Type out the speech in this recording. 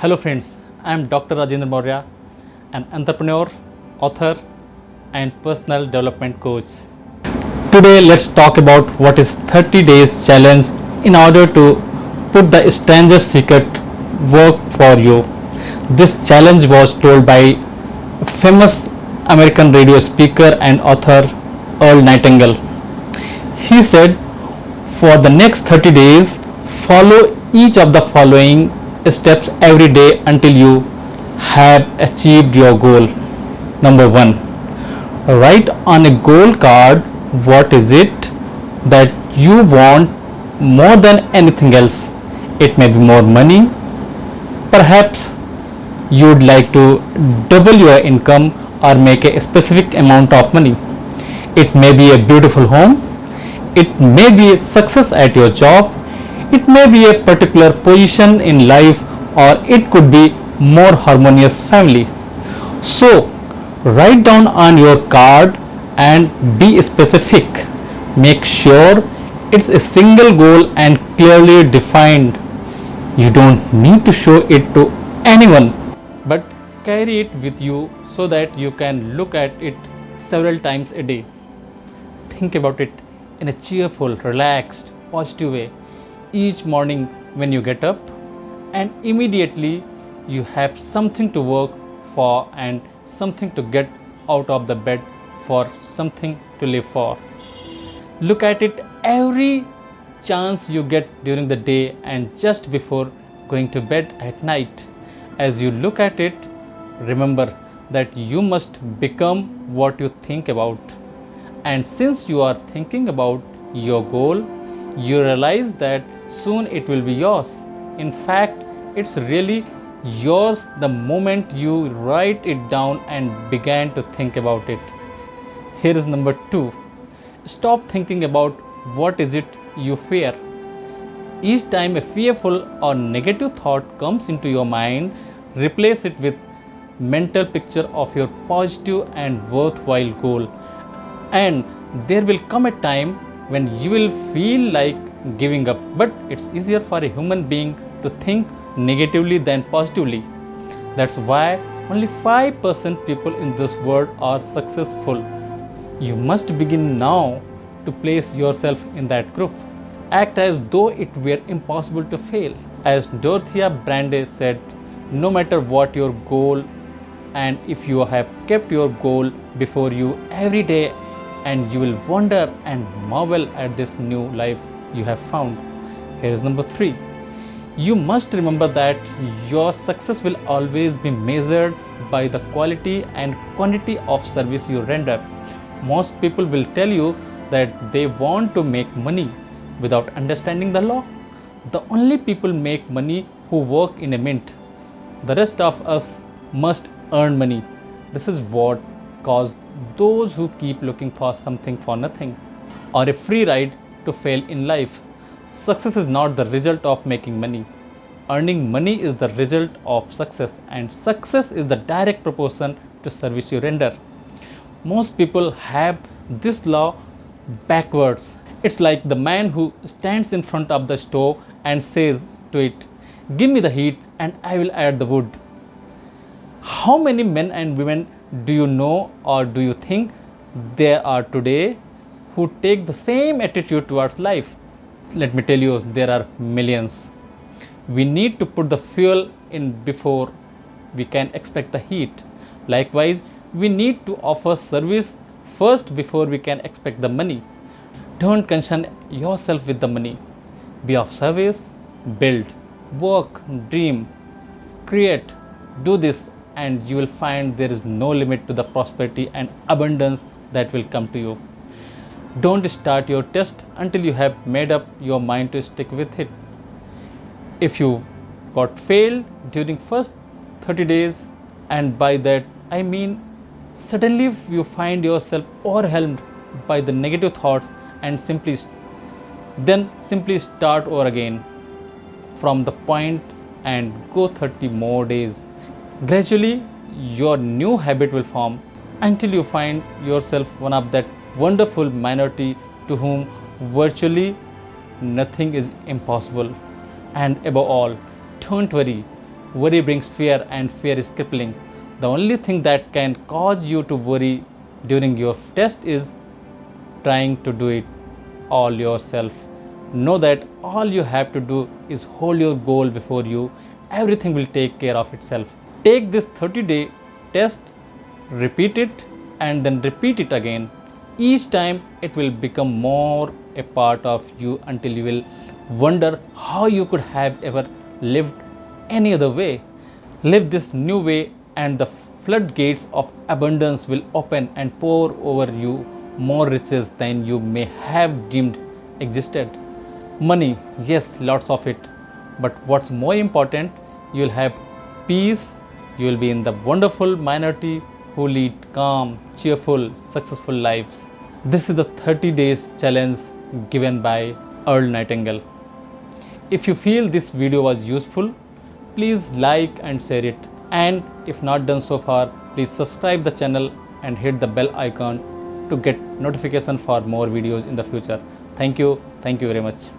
Hello friends, I am Dr. Rajendra Maurya, an entrepreneur, author and personal development coach. Today let's talk about what is 30 days challenge in order to put the strangest secret work for you. This challenge was told by famous American radio speaker and author Earl Nightingale. He said, for the next 30 days, follow each of the following steps every day until you have achieved your goal. Number 1. Write on a goal card what is it that you want more than anything else. It may be more money. Perhaps you would like to double your income or make a specific amount of money. It may be a beautiful home. It may be success at your job. It may be a particular position in life, or it could be more harmonious family. So write down on your card and be specific. Make sure it's a single goal and clearly defined. You don't need to show it to anyone, but carry it with you so that you can look at it several times a day. Think about it in a cheerful, relaxed, positive way each morning when you get up, and immediately you have something to work for and something to get out of the bed for, something to live for. Look at it every chance you get during the day and just before going to bed at night. As you look at it, remember that you must become what you think about. And since you are thinking about your goal, you realize that soon it will be yours. In fact, it's really yours the moment you write it down and began to think about it. Here is number 2. Stop thinking about what is it you fear. Each time a fearful or negative thought comes into your mind, replace it with mental picture of your positive and worthwhile goal. And there will come a time when you will feel like giving up, but it's easier for a human being to think negatively than positively. That's why only 5% people in this world are successful. You must begin now to place yourself in that group. Act as though it were impossible to fail. As Dorothea Brande said, no matter what your goal, and if you have kept your goal before you every day, and you will wonder and marvel at this new life you have found. Here is number 3. You must remember that your success will always be measured by the quality and quantity of service you render. Most people will tell you that they want to make money without understanding the law. The only people make money who work in a mint. The rest of us must earn money. This is what caused those who keep looking for something for nothing, or a free ride to fail in life. Success is not the result of making money. Earning money is the result of success, and success is the direct proportion to service you render. Most people have this law backwards. It's like the man who stands in front of the stove and says to it, "Give me the heat and I will add the wood." How many men and women do you know, or do you think there are today, who take the same attitude towards life? Let me tell you, there are millions. We need to put the fuel in before we can expect the heat. Likewise, we need to offer service first before we can expect the money. Don't concern yourself with the money. Be of service, build, work, dream, create, do this, and you will find there is no limit to the prosperity and abundance that will come to you. Don't start your test until you have made up your mind to stick with it. If you got failed during first 30 days, and by that I mean suddenly you find yourself overwhelmed by the negative thoughts, and simply start over again from the point and go 30 more days. Gradually your new habit will form until you find yourself one of that wonderful minority to whom virtually nothing is impossible. And above all, don't worry, Worry brings fear, and fear is crippling. The only thing that can cause you to worry during your test is trying to do it all yourself. Know that all you have to do is hold your goal before you. Everything will take care of itself. Take this 30-day test, repeat it, and then repeat it again. Each time it will become more a part of you until you will wonder how you could have ever lived any other way. Live this new way, and the floodgates of abundance will open and pour over you more riches than you may have dreamed existed. Money, yes, lots of it. But what's more important, you'll have peace. You will be in the wonderful minority who lead calm, cheerful, successful lives. This is the 30 days challenge given by Earl Nightingale. If you feel this video was useful, please like and share it. And if not done so far, please subscribe the channel and hit the bell icon to get notification for more videos in the future. Thank you very much.